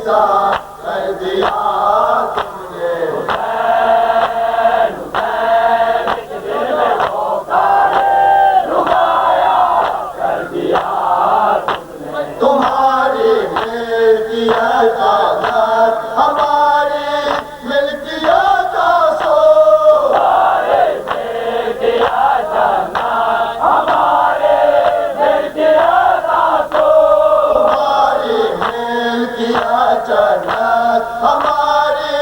सा कर दिया तुमने। तुम्हारी मिल्कियत आजाद हमारी मिल्कियत आसो। तुम्हारी मिल्कियत आजाद हमारी मिल्कियत आसो। तुम्हारी मिल्कियत आजाद हमारी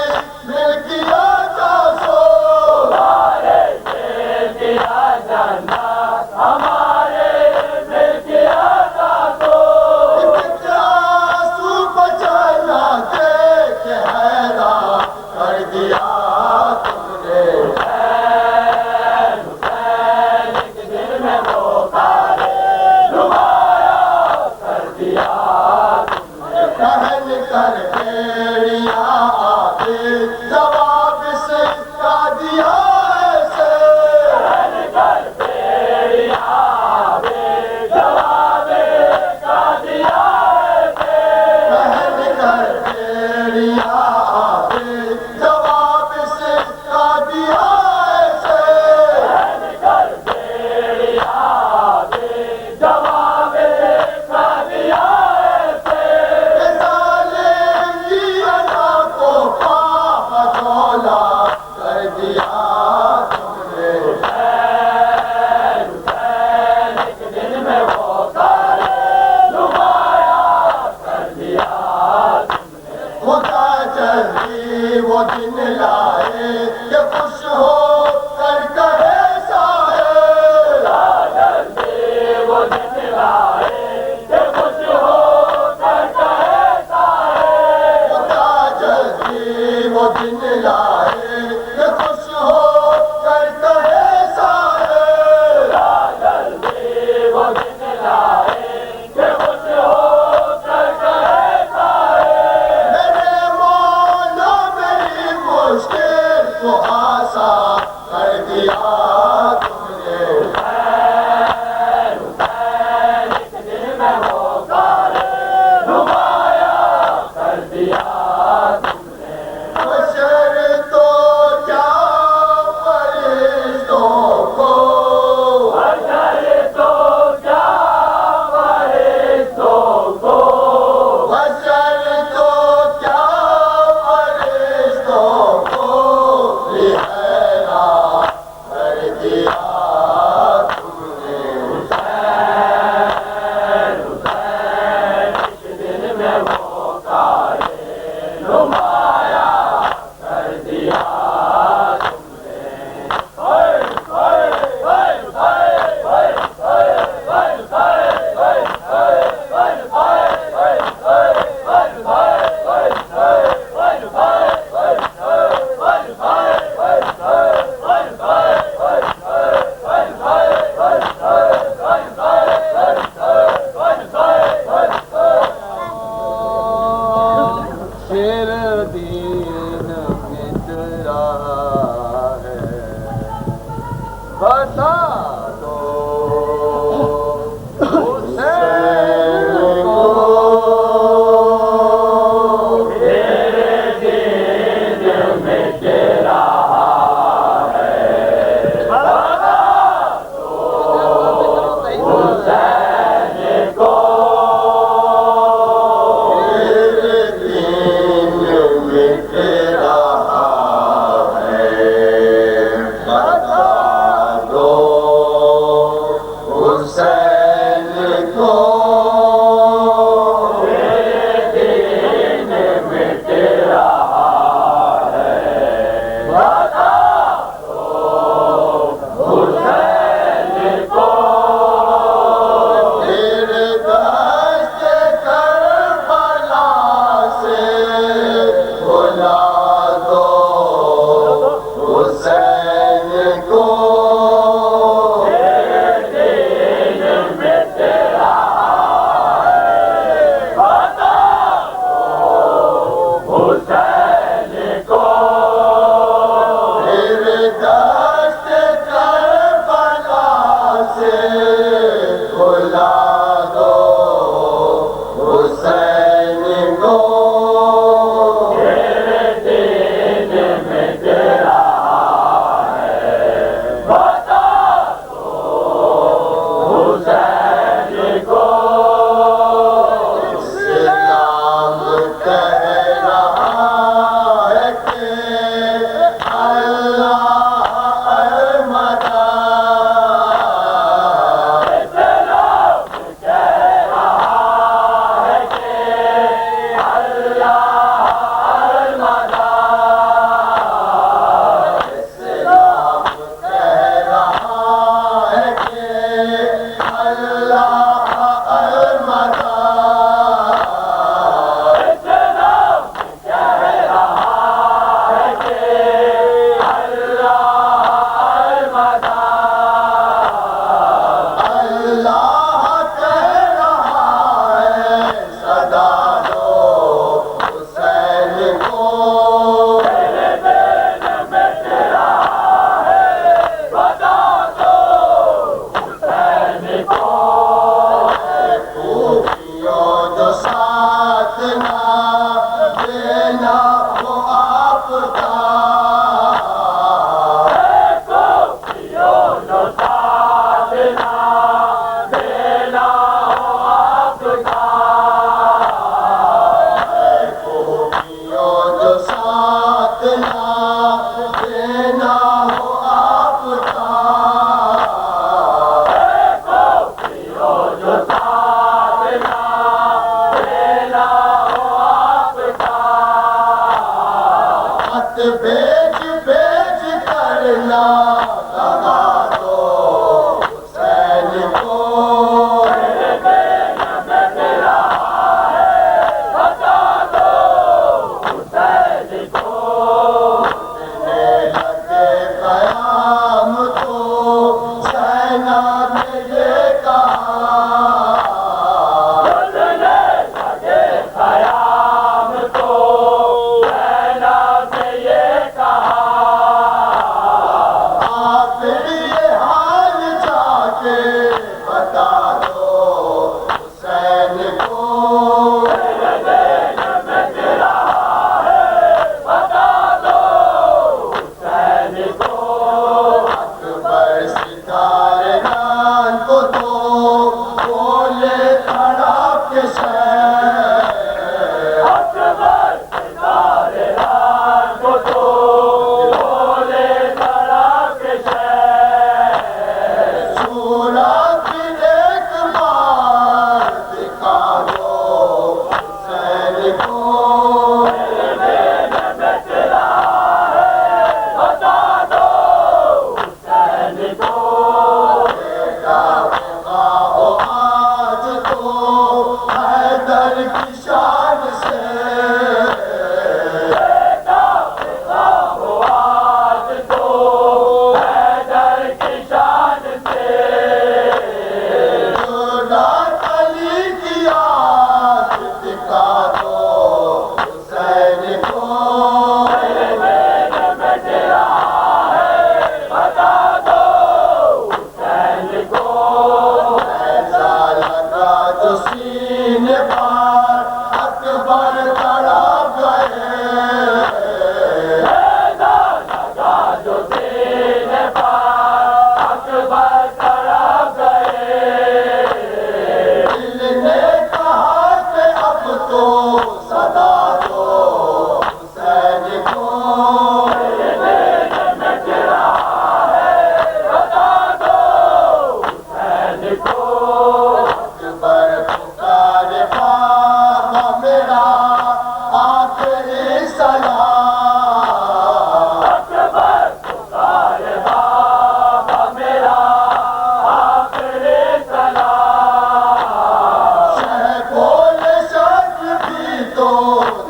मिल्कियत आसो। तुम्हारी मिल्कियत आजाद हमारी मिल्कियत आसो। कर दिया तुमने। दिल में वो तारे रुबाया कर दिया तुमने। पहन कर बेड़िया आके जवाब से का दिया ऐसे। पहन कर बेड़िया आके जवाब का दिया ऐसे। पहन कर बेड़िया जवाब से का दिया ऐसे। पहन कर बेड़िया जवाब का दिया ऐसे। जालिम की अदा को पाप तौला कर दिया तुमने। एक दिन में वो तारे रुबाया कर दिया तुमने। खुदा जल्दी वो दिन लाए कि खुश हो कर कहे साहे। जल्दी वो दिन लाए कि खुश हो कर कहे साहे। खुदा जल्दी वो दिन लाए कि खुश हो कर कहे साहे। जल्दी वो दिन लाए कि खुश हो कर कहे साहे। मेरे मौला मेरी मुश्किल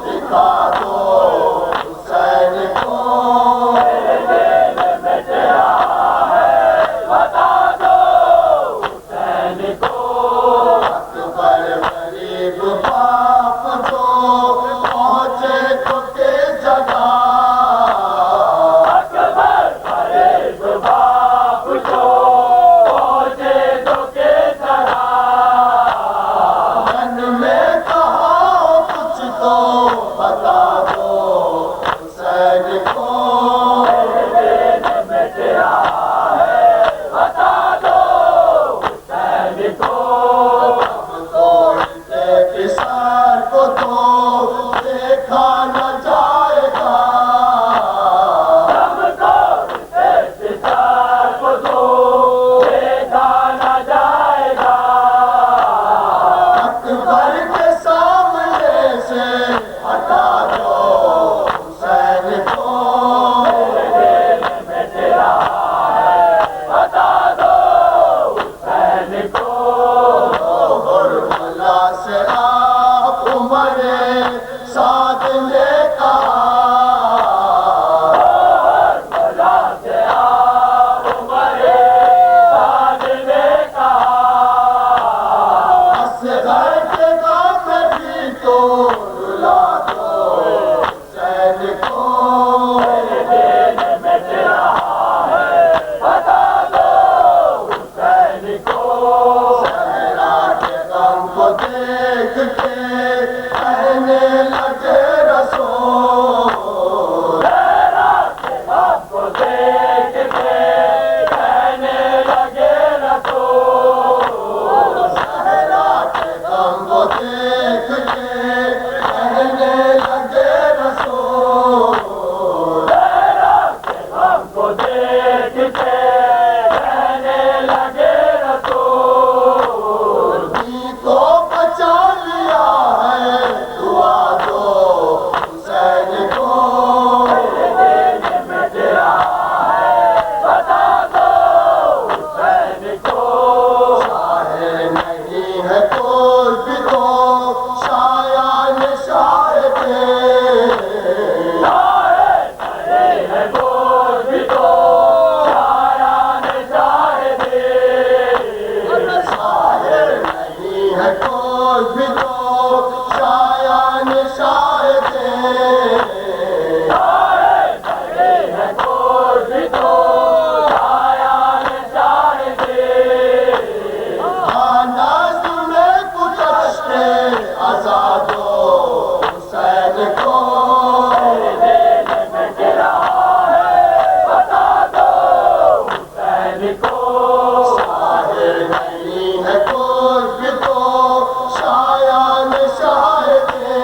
दिखा दो हुसैन को। अकबर गरीब बाप को पहुंचे तो के जगह। अकबर गरीब बाप को पहुंचे तो के जगह। मन में कहा कुछ तो बता दो हुसैन को। बता दो हुसैन को। किसान को तो देखा न जाएगा। किसान को तो देखा न जाएगा। अकबर के सामने से हटा दो हुसैन को। बता दो हुसैन को। से आप उमरे साथ ने कहा। से आप उमरे साथ ने कहा। असगर के गाँव में भी तो रुला दो हुसैन को। बता दो हुसैन को। को देख के कहने लगे रसूल। को देख के कहने लगे रसूल। सहरा के गम को देख के कहने लगे रसूल। सहरा के गम को देख के कहने लगे रसूल। को बचा लिया है दुआ दो हुसैन को। बता दो हुसैन को। शायर नहीं है कोई भी तो शायान शायर थे। शायर नहीं है कोई भी तो शायान शायर थे। शायर नहीं है कोई भी तो शायान शायर थे। शायर नहीं है कोई भी तो शायान शायर थे। नाज़ में गुज़श्ते आज़ादो हुसैन को। बता दो हुसैन को। शायर नहीं है कोई भी तो शायान शायर थे।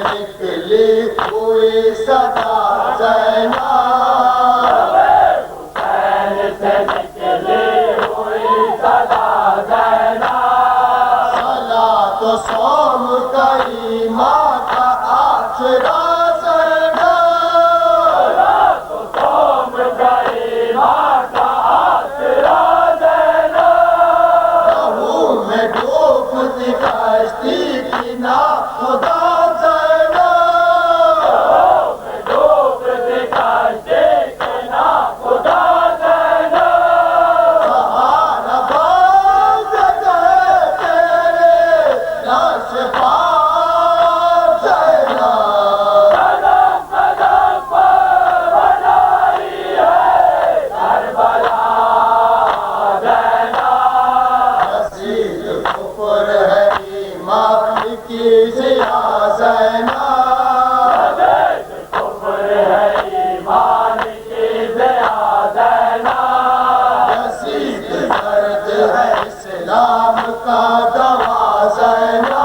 निकली हुई सदा ज़ैना, हुसैन से निकली हुई सदा ज़ैना। सलात व सौम का ईमान का आसरा ज़ैना, सलात व सौम का ईमान का आसरा ज़ैना। लहू में डूबती कश्ती की ना खुदा ज़ैना, लहू में डूबती कश्ती की ना खुदा ज़ैना। सहारा बाज़ गए तेरे लाश पाक ज़ैना, कदम कदम पर बनाई है करबला ज़ैना। यज़ीद कुफ्र है ईमान की ज़िया ज़ैना, यज़ीद कुफ्र है ईमान की ज़िया ज़ैना। यज़ीद दर्द है इस्लाम का दवा ज़ैना,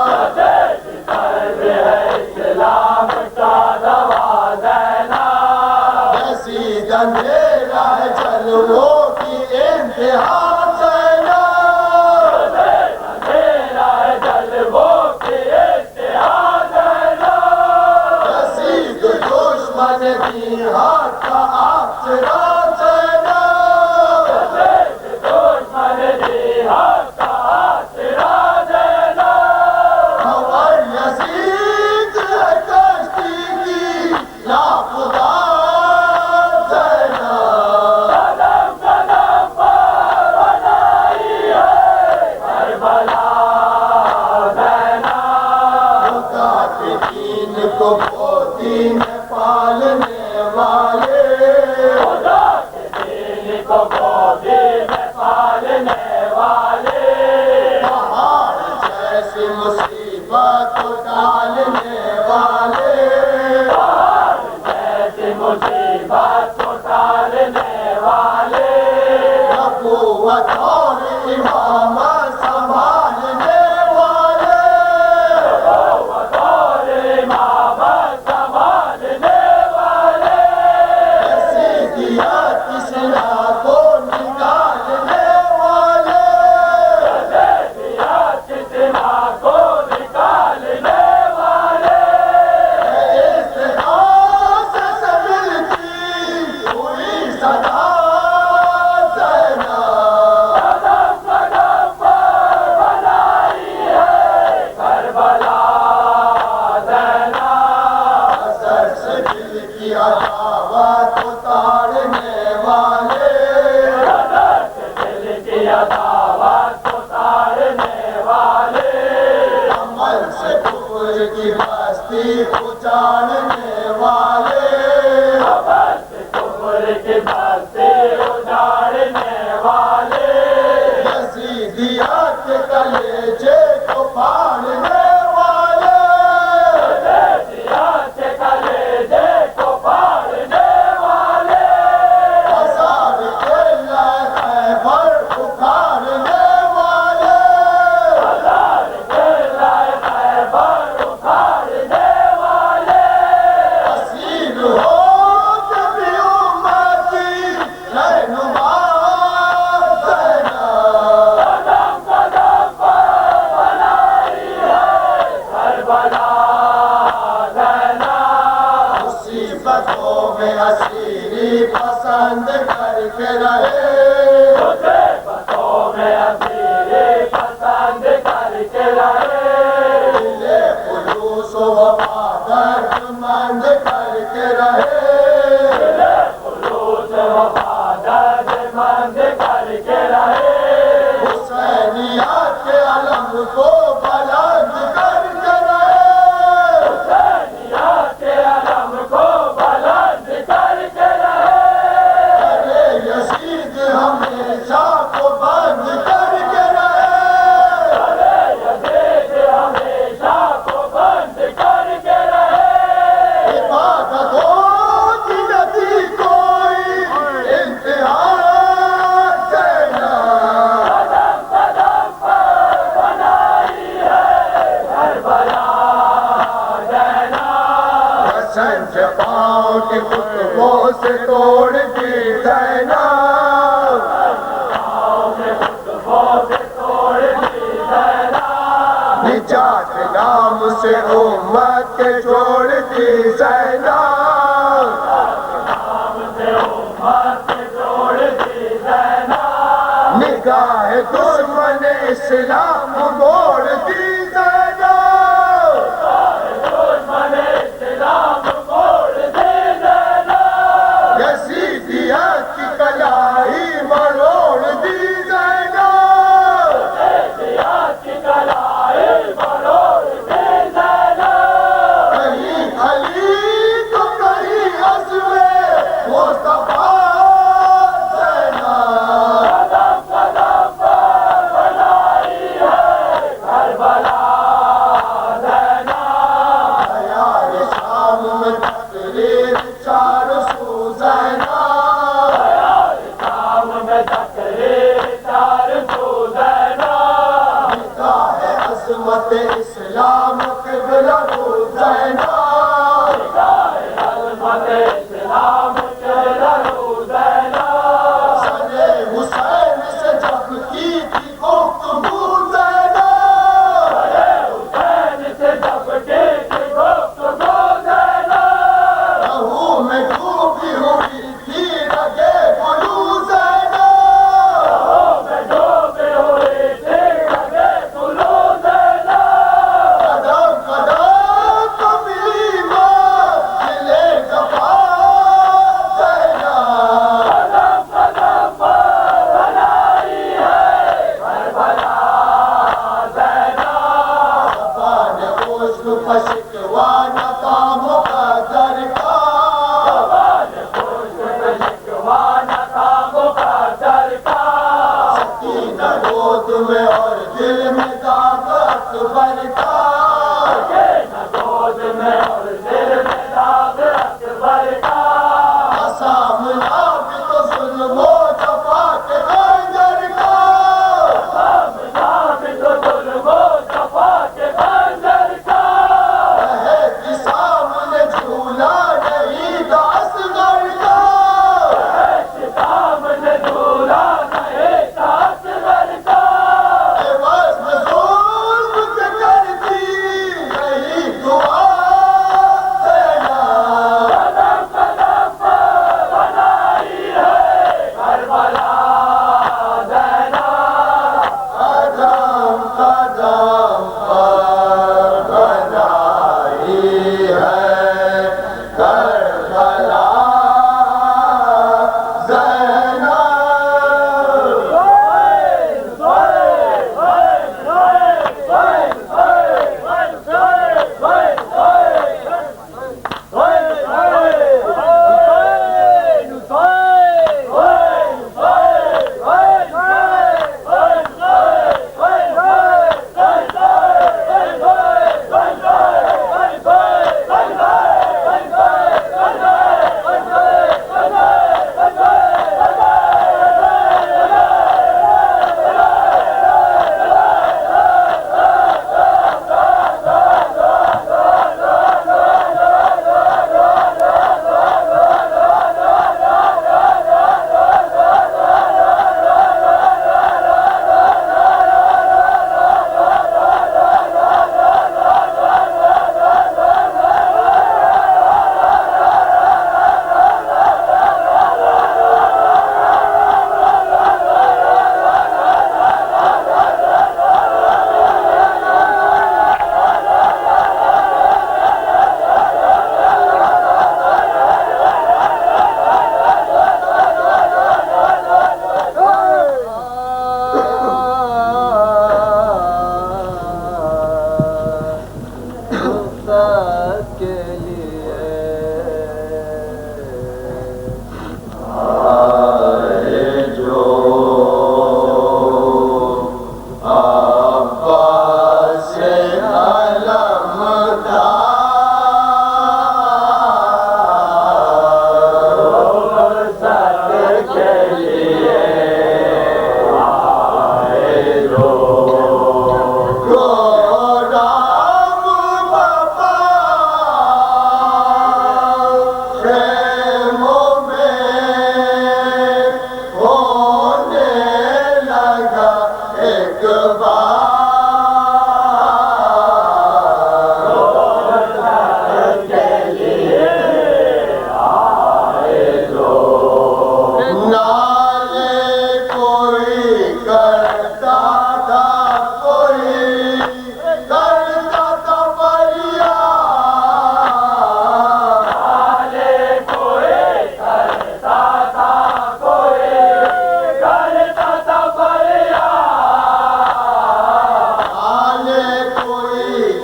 यज़ीद दर्द है इस्लाम का दवा ज़ैना। यज़ीद अंधेरा है जलवों की इंतहा ज़ैना, यज़ीद अंधेरा है जलवों की इंतहा ज़ैना। यज़ीद दुश्मन जिहाद का आसरा ज़ैना, यज़ीद दुश्मन जिहाद का आसरा ज़ैना। खबर यज़ीद है कश्ती की लापता ज़ैना, कदम कदम पर बनाई है करबला ज़ैना। खुदा के दीन को गोदी में पालने वाले, खुदा के दीन को गोदी में पालने वाले। पहाड़ जैसी मुसीबत को डालने वाले, पहाड़ जैसी मुसीबत को डालने वाले। नबूवत और इमामत संभालने वाले, नबूवत और इमामत संभालने वाले। यज़ीदियत इस्लाम को निकालने वाले, यज़ीदियत इस्लाम को निकालने वाले। इस्तिग़ास से मिलती हुई सदा ज़ैना, कदम कदम पर बनाई है करबला ज़ैना। असर से दिल की अदावत उतारने वाले, असर से दिल की अदावत उतारने वाले। अमल से कुफ्र की बस्ती उजाड़ने वाले, अमल से कुफ्र की बस्ती उजाड़ने वाले। यज़ीदियत के कलेजे को फाड़ने वाले, यज़ीदियत के कलेजे को फाड़ने वाले। आज़ाद किला खैबर उखाड़ने वाले, आज़ाद किला खैबर उखाड़ने वाले। असीर हो कभी उम्मत की रहनुमा ज़ैना, कदम कदम पर बनाई है करबला ज़ैना। मुसीबतों में असीरी पसंद करके रहे, मुसीबतों में असीरी पसंद करके रहे। दिले खुलूस व वफादतमंद करके रहे, दिले खुलूस व वफादतमंद करके रहे। हुसैनियत के अलम को बुलंद करके रहे, हुसैनियत के अलम को बुलंद करके रहे। अरे यज़ीद हमेशा को बंद करके रहे, अरे यज़ीद हमेशा को बंद करके रहे। इबादतों के खुतबों से तोड़ दी ज़ैनब, निजात नाम से उम्मत के छोड़ दी ज़ैनब, निगाह दुश्मन इस्लाम मोड़ दी ज़ैनब, यज़ीदिया की कलाई मरोड़ दी ज़ैनब, कहीं अली तो कहीं अज़्मे मुस्तफ़ा इस्लाम क़िबला सने हुसैन से जब की थी गुफ्तगू लहू में डूबी हुई थी रगे गुलू शिकवाना था मुक़द्दर का, सकीना गोद में और दिल में दाग अकबर का, सामना भी तो जुल्मो जफा के खंजर का,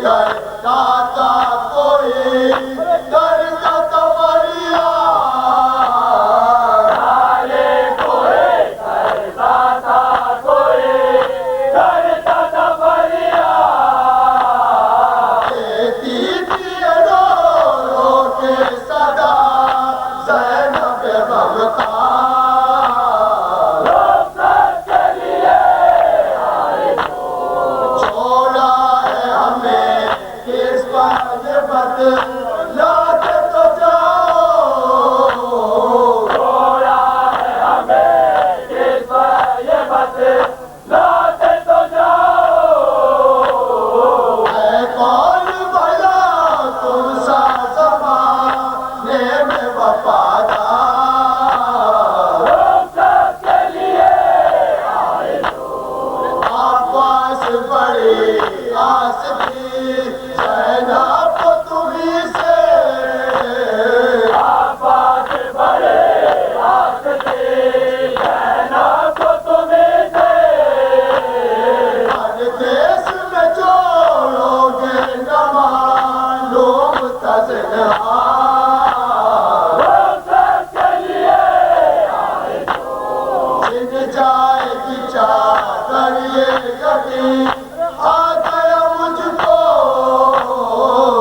करता था कोई करता था फरियाद, नाले कोई करता था कोई करता था फरियाद। देती थी रो रो के सदा ज़ैनब गमखार, रुखसत के लिए आए तो छोड़ा है हमें किस बात बदलाते तो जाओ, छोड़ा है हमें किस ये बतलाते तो जाओ। है कौन भला तुम सा ज़माने में वफादार, रुखसत के लिए आए तो आवाज़ बड़ी आस थी ज़ैनब को तुम्हीं से, आबाद बड़े आस थे ज़ैनब को तुम्हीं से। हर देश में जोड़ोगे न मालूम तज़नहार, रुखसत के लिए आए तो छिन जाएगी चादर ये यकीन आ गया मुझको,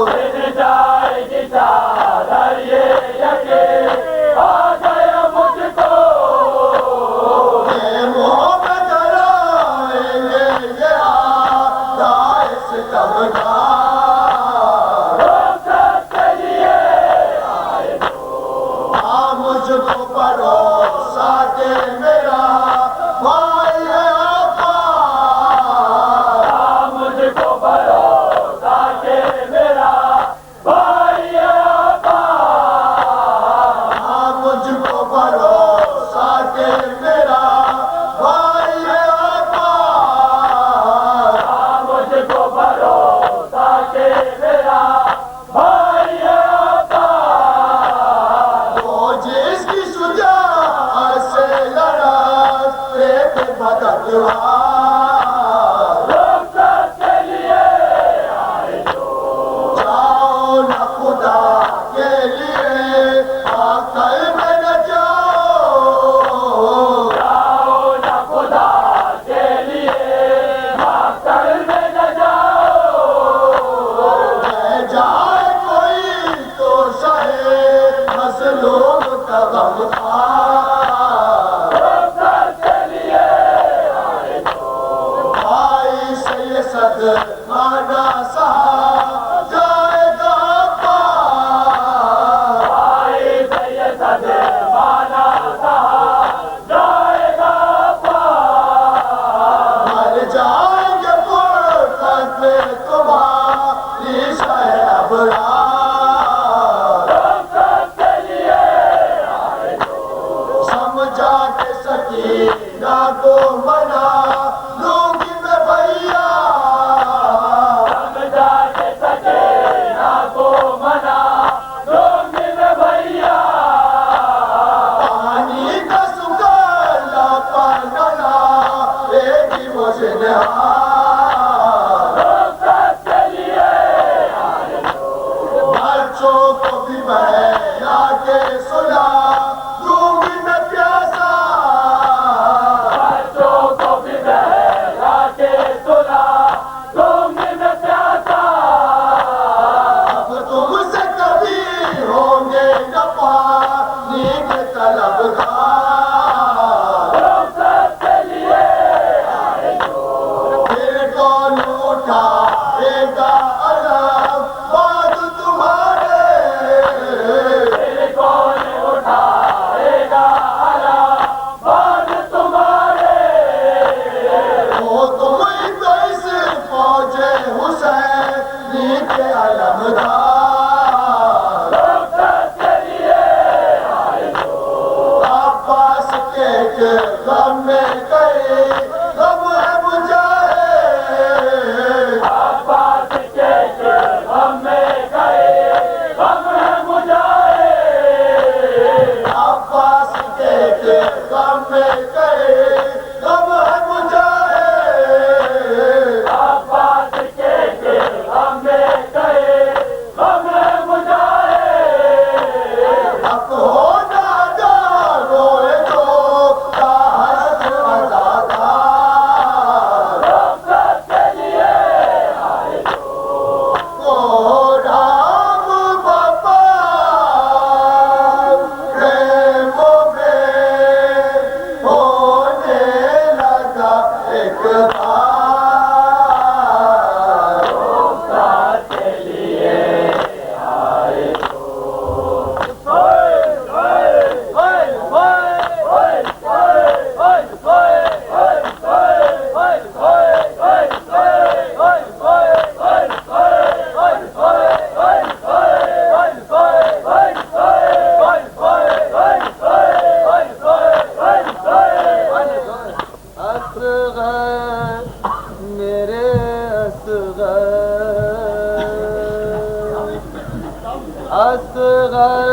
मिल जाएगी चादर ये यकीन आ गया मुझको। ये मोहब्बत कराएंगे ये आदाए सितमगार, रुखसत के लिए आए तो हाँ मुझको भरोसा दे मेरा भाई है आका, मुझको भरोसा के मेरा भाई आपा। हाँ मुझको भरोसा दे मेरा भाई है आका, मुझको भरोसा के मेरा भाई आपा। वो जिसकी शुजाअत से लड़ा एक मददगार, रुखसत के लिए आए तो जाओ न खुदा के लिए आकल में न जाओ, जाओ न खुदा के लिए माकल में न जाओ। रह जाए कोई तो सहे मजलूम का गमखार, रुखसत के लिए आए तो भाई से ये सदमाना सहा जाएगा पार, भाई से ये सदमाना सहा जाएगा पार। मर जाएंगे फुर्सत में तुम्हारी शह अबरार, रुखसत के लिए आए तो समझा के सकीना को मना लूंगी मैं भैया, समझा के सकीना को मना लूंगी मैं भैया। पानी का सुगंधा पागला एक मुझे रुखसत के लिए आए तो बच्चों को भी बहला के सुला दूंगी मैं प्यासा, बच्चों को भी बहला के सुला दूंगी मैं प्यासा। अब तुमसे कभी होंगे न पानी के तलबगार, रुखसत के लिए आए तो फिर कौन उठाएगा अलग बात तुम्हारे, फिर कौन उठाएगा अला बात तुम्हारे। वो तुम तो इस फौजे हुसैनी के अलमदार, रुखसत के लिए आए तो अब्बास के गम में गए गम है मुजाहिद, अब्बास के हम में गए हम है मुजाहिद। अब्बास के गम में गए गम है मुजाहिद, अब्बास के हम में असगर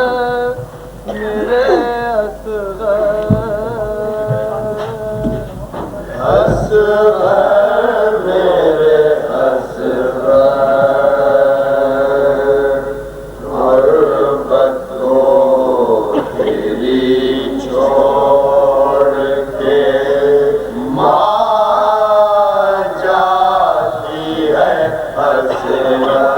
मेरे असगर असगर मेरे असगर गुरबत को तेरी छोड़ के माँ जाती है असगर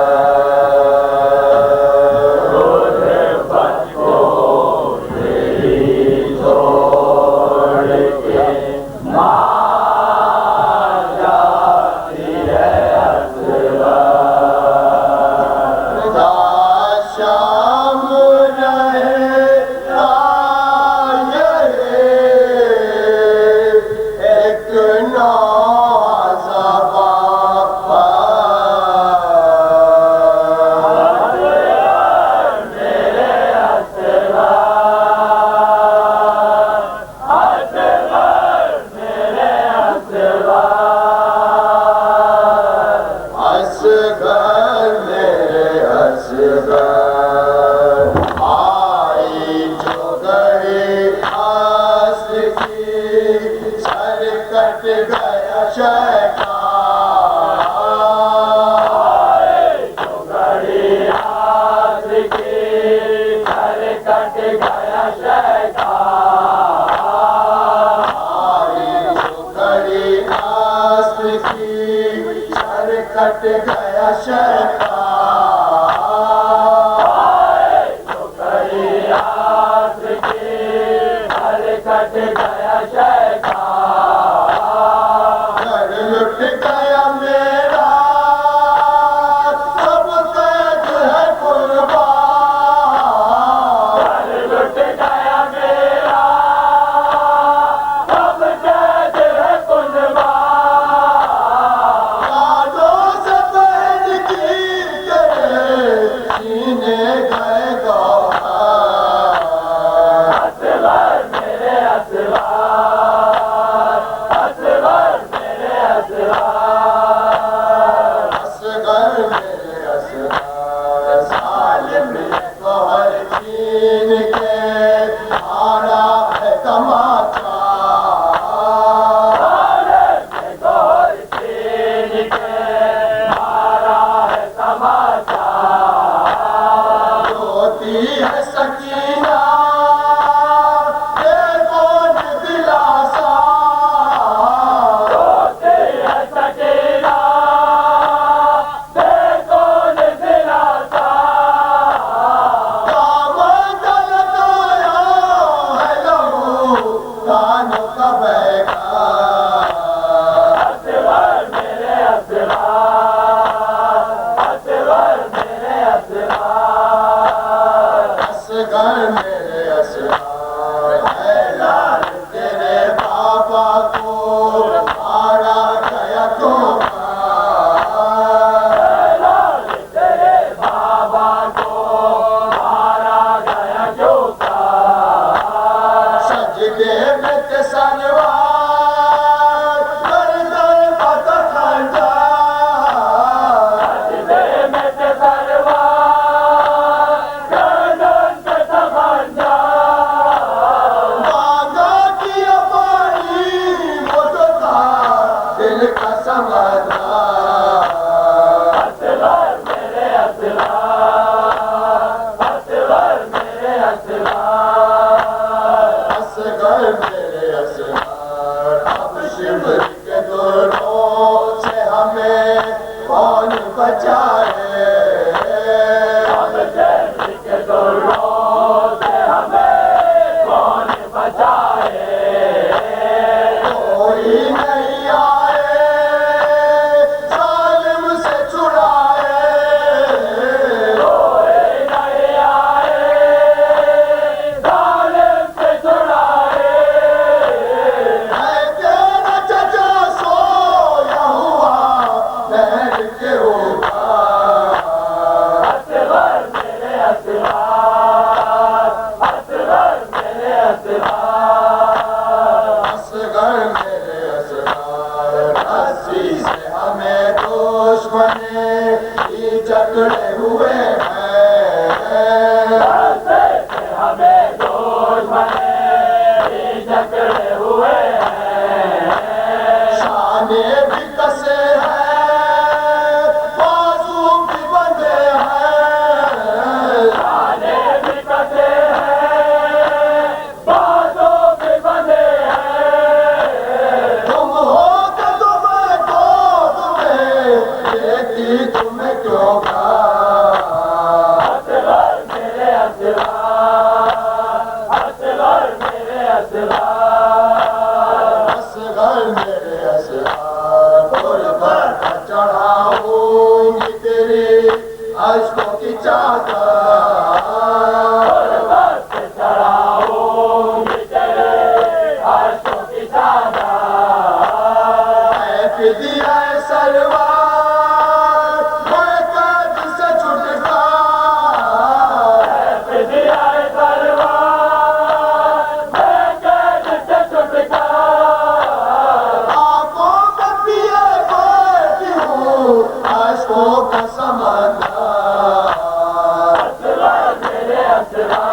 कट गया शैतान तो कड़ी आस की हर कट गया शैतान घर लुट गया मेरा सब कैद है कुर्बान घर लुट गया मेरा सब कैद है कुर्बान जकड़े हुए हैं क्यों का असगर मेरे असगर, असगर मेरे असगर, असगर मेरे असगर गुर्बत चढ़ाऊंगी तेरी अश्कों की चादर गुर्बत पे चढ़ाऊंगी तेरे आशों की चादर। ऐ फिदिया सरवार मैं काज से छुटका फिदिया तलवार मैं कैद से छुटका, आंखों में पिए बैठी हूँ अश्कों का समंदर असगर मेरे असगर,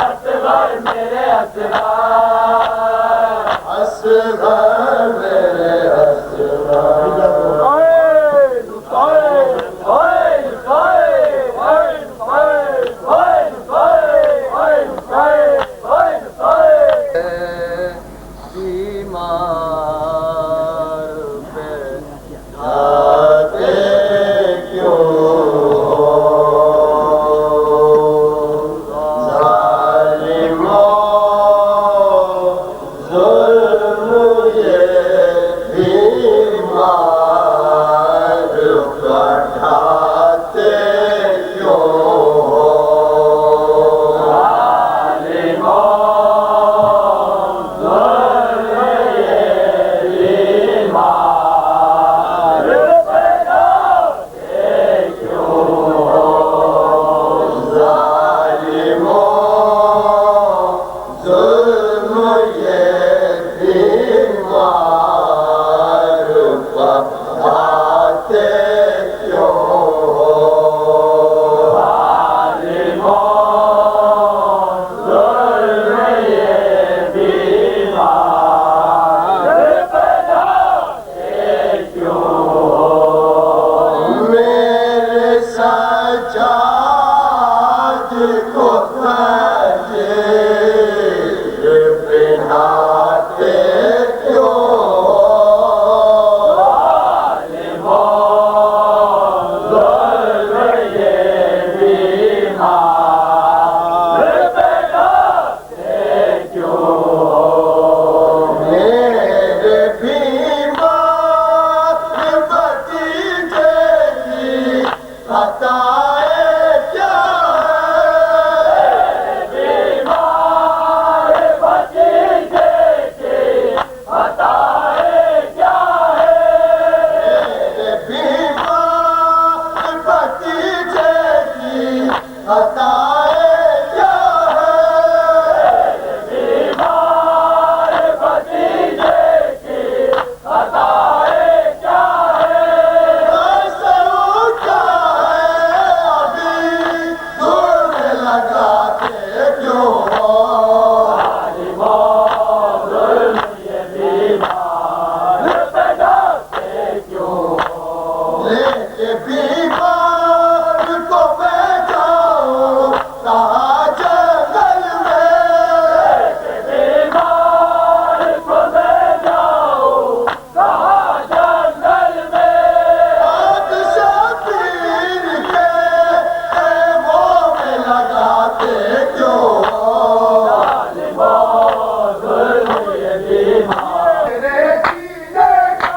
असगर मेरे असगर। असगर मेरे असगर बीमार पे आते क्यों जालिमों जुल्म ये बीमार बढ़ाते क्यों जुल्म ये बीमार बढ़ाते क्यों मेरे सजाद को खंजीर पहनाते क्यों मेरे बीमार भतीजे की खताएं क्या है मेरे बीमार भतीजे की खताएं क्या है कैसे उठा है अभी दूर लगाते क्यों लेके बीमार को मैं जाऊं कहाँ जंगल में बादशाह पीर के खेमों में लगाते क्यों मेरे सीने का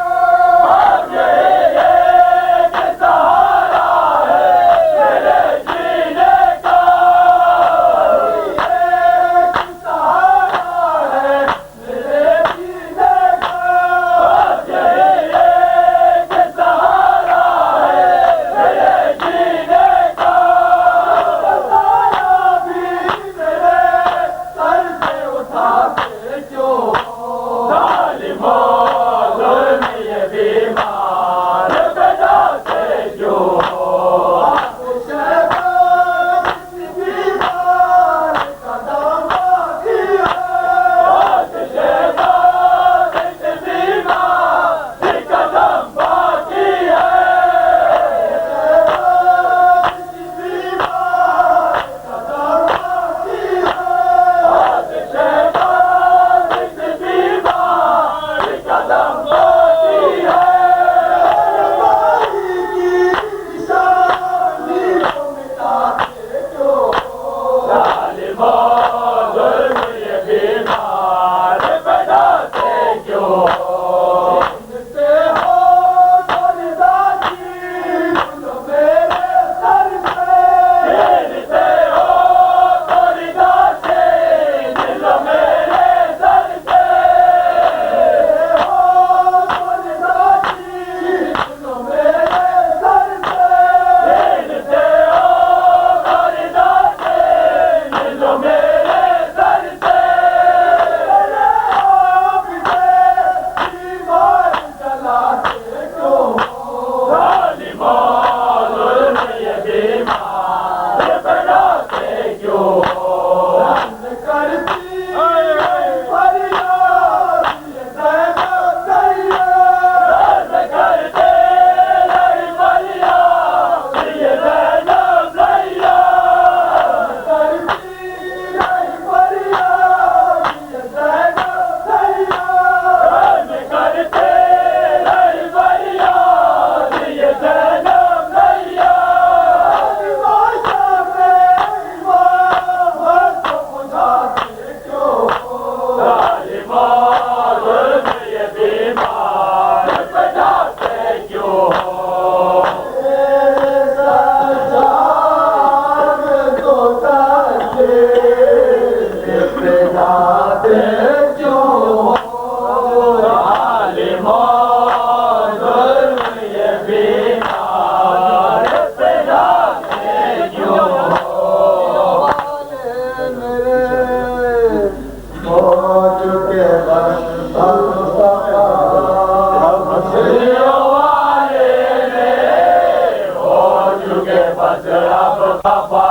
बस अब खफा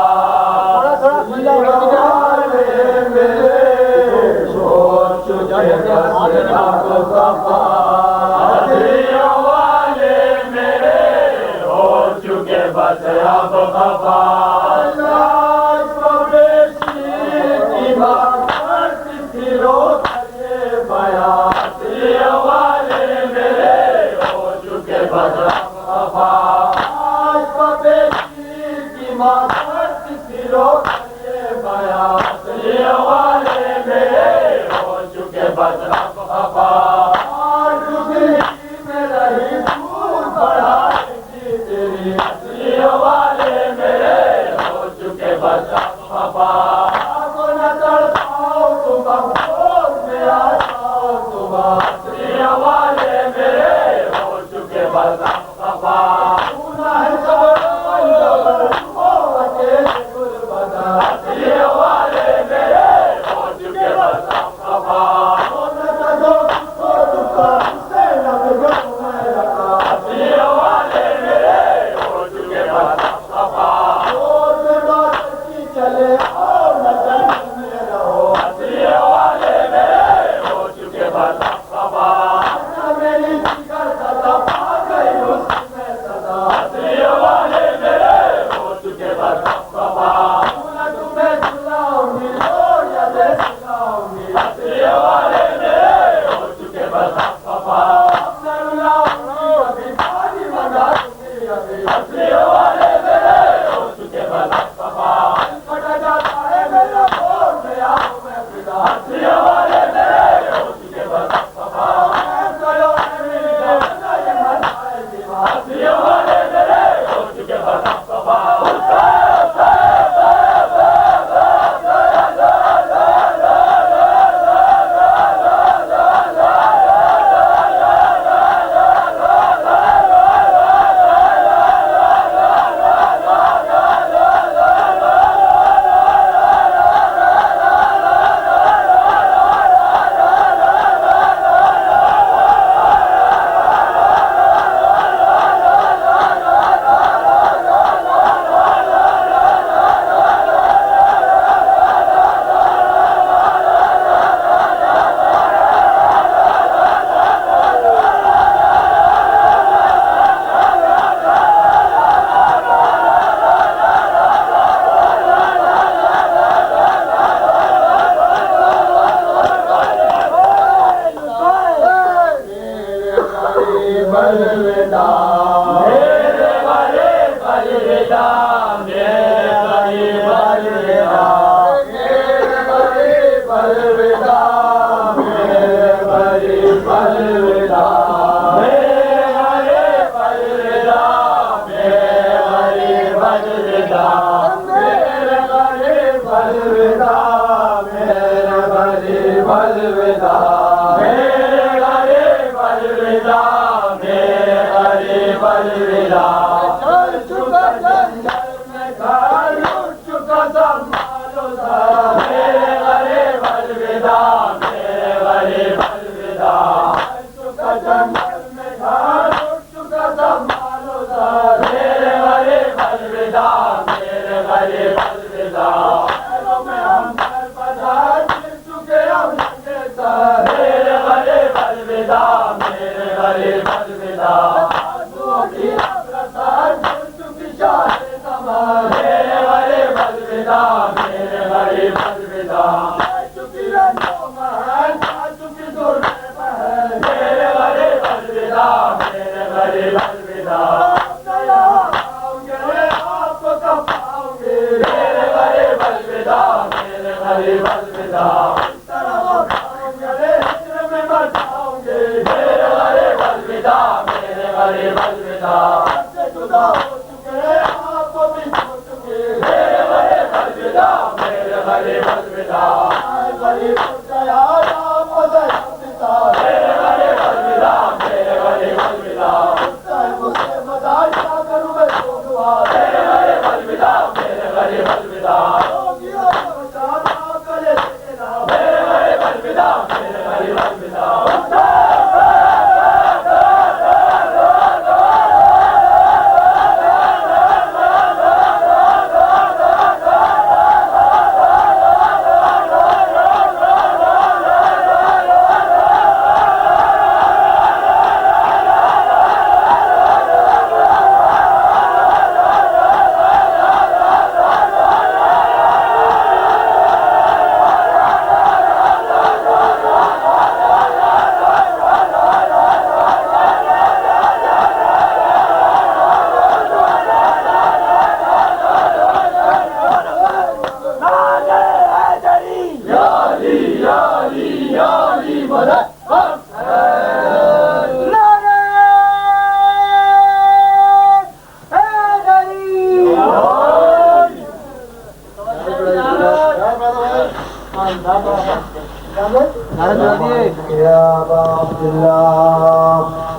थोड़ा खुला हो चुके बस अब खफा वाले मेरे हो चुके बस अब खफा वाले मेरे हो चुके बस अब खफा वाले मेरे हो चुके बस अब खफा वाले मेरे हो चुके बस अब खफा वाले मेरे हो चुके बस अब खफा वाले मेरे हो चुके बस अब खफा वाले मेरे हो चुके बस अब खफा वाले मेरे हो चुके बस अब खफा वाले मेरे हो चुके बस अब खफा वाले मेरे हो चुके बस अब खफा वाले मेरे हो चुके बस अब खफा वाले मेरे हो चुके बस अब खफा वाले मेरे हो चुके बस अब खफा नारा जोड़ दिए। या अबा अब्दुल्लाह